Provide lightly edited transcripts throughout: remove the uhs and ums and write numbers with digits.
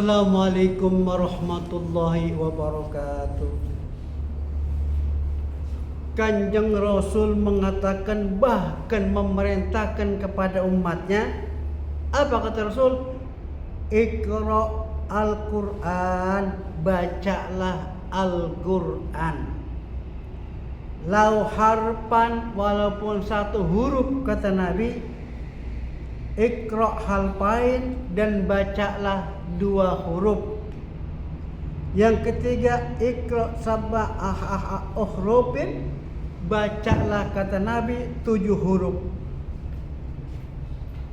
Assalamualaikum warahmatullahi wabarakatuh. Kanjeng Rasul mengatakan, bahkan memerintahkan kepada umatnya. Apa kata Rasul? Iqra al-Quran, bacalah Al-Quran. Lau harpan, walaupun satu huruf, kata Nabi. Iqra harfain, dan bacalah dua huruf. Yang ketiga, Iqra sab'a uhrufin, bacalah, kata Nabi, 7 huruf.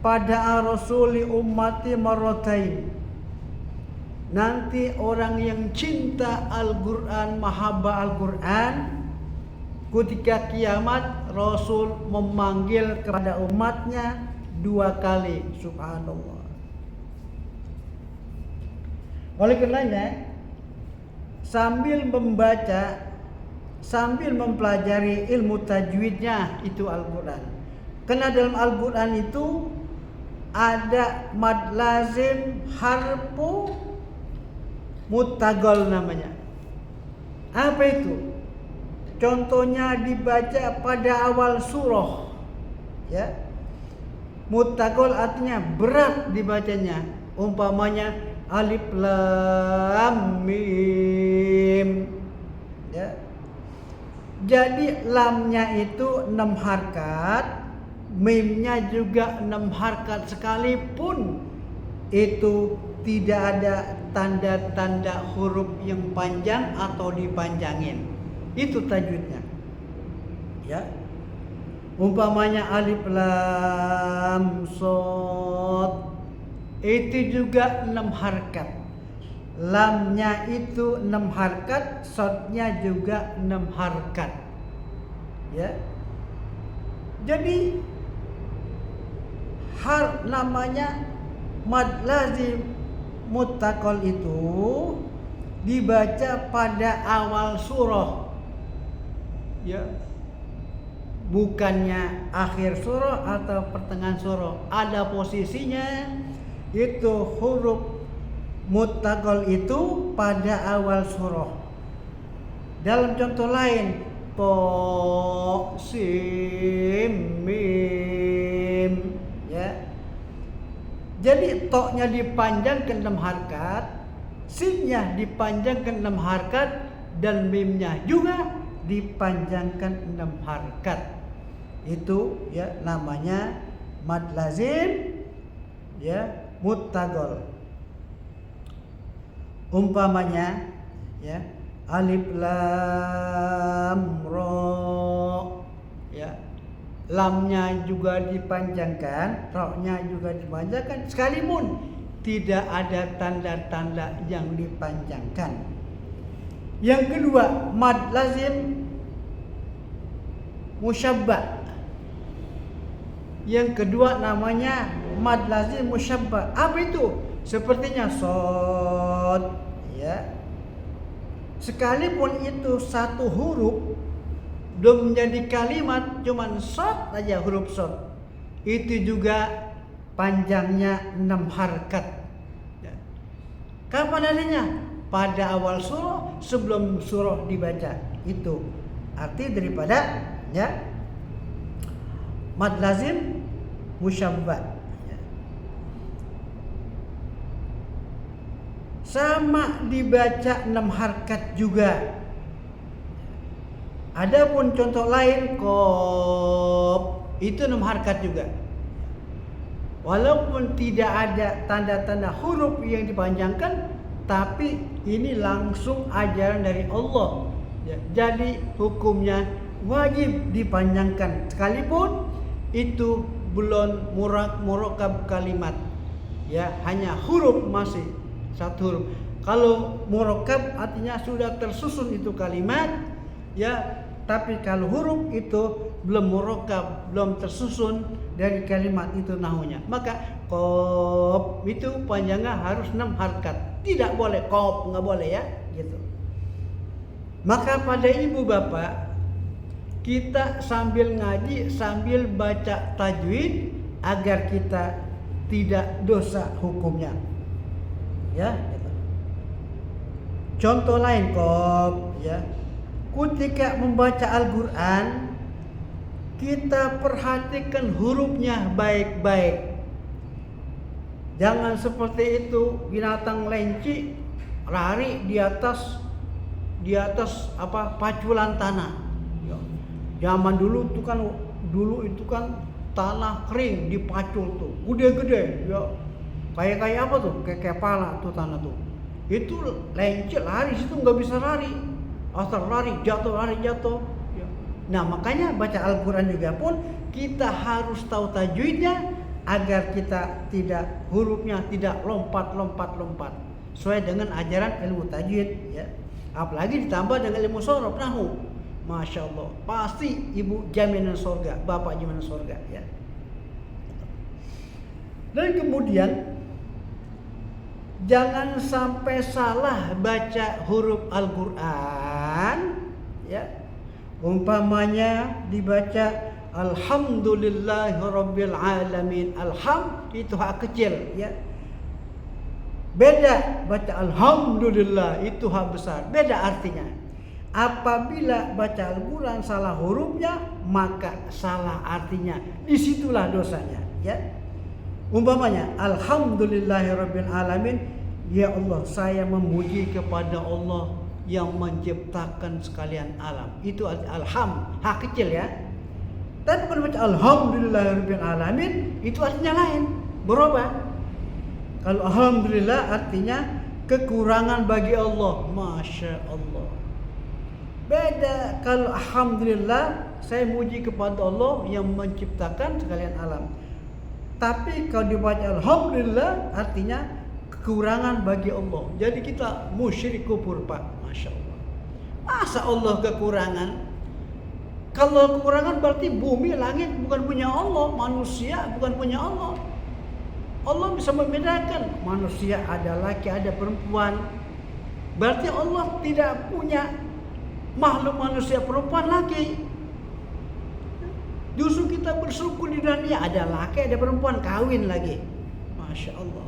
Pada rasuli ummati marratain, nanti orang yang cinta Al-Quran, mahabbah Al-Quran, ketika kiamat Rasul memanggil kepada umatnya 2 kali. Subhanallah. Oleh karenanya, sambil membaca, sambil mempelajari ilmu tajwidnya itu Al-Quran. Karena dalam Al-Quran itu ada mad lazim harfu muttaqal namanya. Apa itu? Contohnya dibaca pada awal surah, ya. Muttaqal artinya berat dibacanya. Umpamanya alif lam mim, ya. Jadi lamnya itu 6 harkat, mimnya juga 6 harkat, sekalipun itu tidak ada tanda-tanda huruf yang panjang atau dipanjangin. Itu tajwidnya, ya. Umpamanya alif lam shad, itu juga 6 harkat. Lamnya itu 6 harkat, shadnya juga 6 harkat, ya. Jadi namanya mad lazim muttaqal itu dibaca pada awal surah, ya, bukannya akhir surah atau pertengahan surah. Ada posisinya, itu huruf muttaqal itu pada awal surah. Dalam contoh lain, to sim mim, ya. Jadi to-nya dipanjangkan 6 harkat, sin-nya dipanjangkan 6 harkat, dan mimnya juga dipanjangkan 6 harkat. Itu, ya, namanya mad lazim, ya, muttaqal. Umpamanya, ya, alif lam ra, ya, lamnya juga dipanjangkan, ra-nya juga dipanjangkan, sekalipun tidak ada tanda-tanda yang dipanjangkan. Yang kedua, mad lazim musyabbah. Yang kedua namanya mad lazim musyabbah. Apa itu? Sepertinya shad, ya. Sekalipun itu satu huruf, belum menjadi kalimat, cuman shad aja, huruf shad, itu juga panjangnya 6 harkat, ya. Kapan adanya? Pada awal surah, sebelum surah dibaca. Itu arti daripada, ya, mad lazim musyabbah. Sama dibaca 6 harkat juga. Adapun contoh lain, qaf, itu 6 harkat juga. Walaupun tidak ada tanda-tanda huruf yang dipanjangkan, tapi ini langsung ajaran dari Allah, ya. Jadi hukumnya wajib dipanjangkan, sekalipun itu belum murakkab kalimat, ya, hanya huruf masih satu huruf. Kalau murakkab artinya sudah tersusun itu kalimat, ya, tapi kalau huruf itu belum murakkab, belum tersusun dari kalimat itu nahunya, maka qaf itu panjangnya harus 6 harkat. Tidak boleh qaf, nggak boleh, ya, gitu. Maka pada ibu bapak, kita sambil ngaji, sambil baca tajwid agar kita tidak dosa hukumnya, ya, gitu. Contoh lain kok, ya. Ketika membaca Al-Qur'an, kita perhatikan hurufnya baik-baik. Jangan seperti itu binatang lenci lari di atas paculan tanah. Ya. Zaman dulu itu kan tanah kering dipacul tuh, gede-gede, ya. Kayak apa tuh? Kayak kepala tuh tanah tuh. Itu lenci lari situ nggak bisa lari, asal lari jatuh ya. Nah makanya baca Al-Quran juga pun kita harus tahu tajwidnya agar kita hurufnya tidak lompat sesuai dengan ajaran ilmu tajwid, ya. Apalagi ditambah dengan ilmu sorof nahu, masya Allah, pasti ibu jaminan surga, bapak jaminan surga, ya. Dan kemudian jangan sampai salah baca huruf Al-Qur'an, ya. Umpamanya dibaca Alhamdulillahirabbil alamin. Itu hak kecil, ya. Beda baca Alhamdulillah, itu hak besar. Beda artinya. Apabila baca Al-Qur'an salah hurufnya, maka salah artinya. Disitulah dosanya, ya. Umpamanya Alhamdulillahirabbil alamin, ya Allah, saya memuji kepada Allah yang menciptakan sekalian alam. Itu hak kecil, ya. Tapi kalau baca Alhamdulillahirabbil alamin, itu artinya lain, berubah. Kalau alhamdulillah artinya kekurangan bagi Allah, masya Allah. Beda kalau alhamdulillah, saya muji kepada Allah yang menciptakan sekalian alam. Tapi kalau dibaca Alhamdulillah artinya kekurangan bagi Allah. Jadi kita musyrik kufur, Pak. Masya Allah. Masa Allah kekurangan? Kalau kekurangan berarti bumi, langit bukan punya Allah, manusia bukan punya Allah. Allah bisa membedakan manusia ada laki ada perempuan. Berarti Allah tidak punya makhluk manusia perempuan laki. Justru kita bersyukur di dunia ada laki ada perempuan kawin lagi, masya Allah.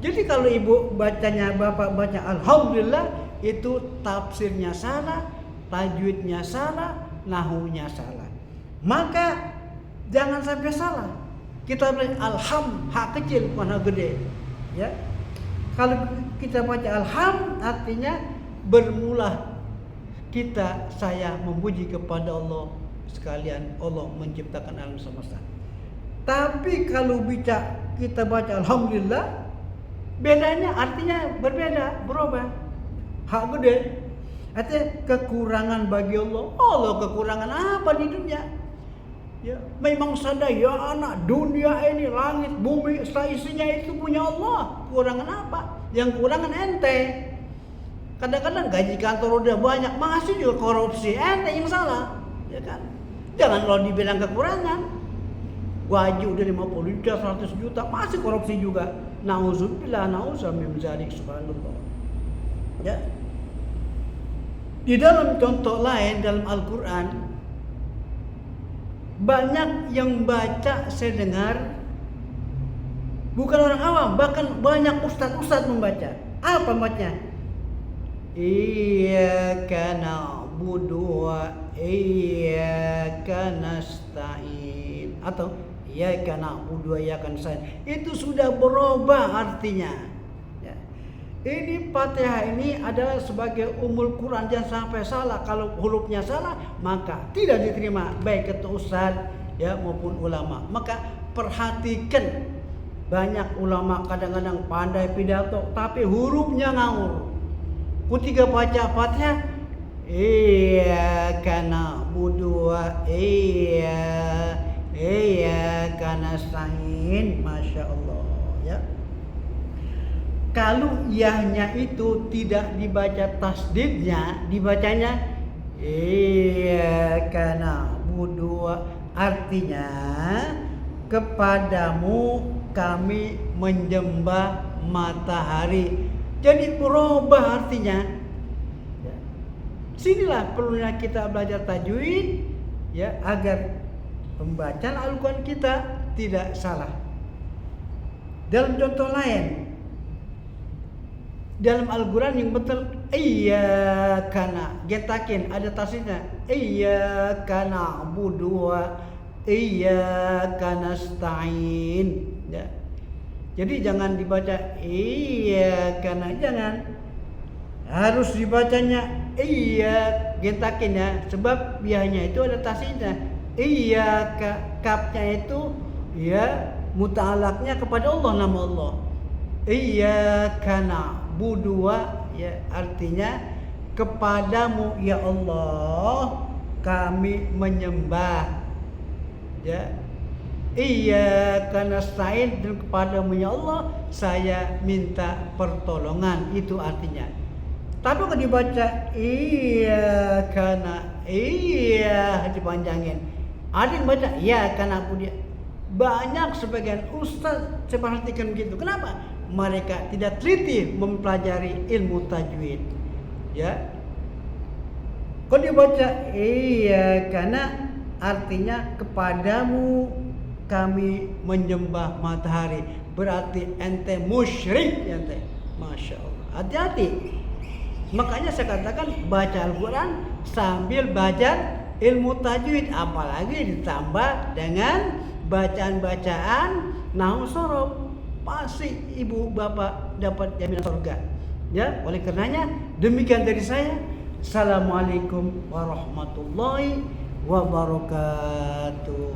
Jadi kalau ibu bacanya, bapak baca Alhamdulillah, itu tafsirnya salah, tajwidnya salah, nahunya salah. Maka jangan sampai salah. Kita baca hak kecil bukan hak gede, ya. Kalau kita baca artinya bermula saya memuji kepada Allah sekalian Allah menciptakan alam semesta. Tapi kalau kita baca Alhamdulillah, bedanya artinya berbeda, berubah. Hak gede, artinya kekurangan bagi Allah. Allah kekurangan apa di dunia? Ya, memang sadar ya anak, dunia ini langit bumi isinya itu punya Allah. Kurangan apa? Yang kurangan ente. Kadang-kadang gaji kantor udah banyak, masih juga korupsi, ente yang salah, ya kan? Jangan kalau dibilang kekurangan. Gaji udah 50 juta, 100 juta, masih korupsi juga. Nauzubillah, min dzalik, subhanallah. Ya. Di dalam contoh lain dalam Al-Qur'an, banyak yang baca saya dengar bukan orang awam, bahkan banyak ustadz membaca. Apa bacanya? Iyyaka na'budu wa iyyaka nasta'in, atau iyyaka na'budu wa iyyaka nasta'in. Itu sudah berubah artinya, ya. Ini Fatihah ini adalah sebagai umul Quran, jangan sampai salah. Kalau hurufnya salah maka tidak diterima baik itu ustaz, ya, maupun ulama. Maka perhatikan, banyak ulama kadang-kadang pandai pidato tapi hurufnya ngawur. Ketika baca Fatihah, iyyaka na'budu wa iyyaka nasta'in, masya Allah, ya. Kalau yahnya itu tidak dibaca tasdidnya, dibacanya iyyaka na'budu, artinya kepadamu kami menyembah matahari. Jadi berubah artinya. Sinilah perlunya kita belajar tajwid, ya, agar pembacaan Al-Quran kita tidak salah. Dalam contoh lain, dalam Al-Quran yang betul iyyaka getakin ada tasnya iyyaka na'budu wa iyyaka nasta'in ya. Jadi jangan dibaca iyyaka jangan, harus dibacanya getakin ya, sebab biahnya itu ada tasnya iyyaka, kapnya itu ya muta'alaknya kepada Allah, nama Allah. Iyyaka na'budu ya artinya kepadamu ya Allah kami menyembah. Ya. Iyyaka nasta'in, dan kepadamu ya Allah saya minta pertolongan, itu artinya. Tapi kalau dibaca dipanjangin. Ada yang baca iyyaka na'budu. Banyak sebagian ustaz saya perhatikan begitu. Kenapa? Mereka tidak teliti mempelajari ilmu tajwid. Ya. Kalau dibaca karena artinya kepadamu kami menyembah matahari, berarti ente musyrik ente. Masya Allah. Hati-hati. Makanya saya katakan baca Al-Quran sambil belajar ilmu tajwid, apalagi ditambah dengan bacaan-bacaan nahwu shorof, pasti ibu bapak dapat jaminan surga. Ya, oleh karenanya demikian dari saya. Assalamualaikum warahmatullahi wabarakatuh.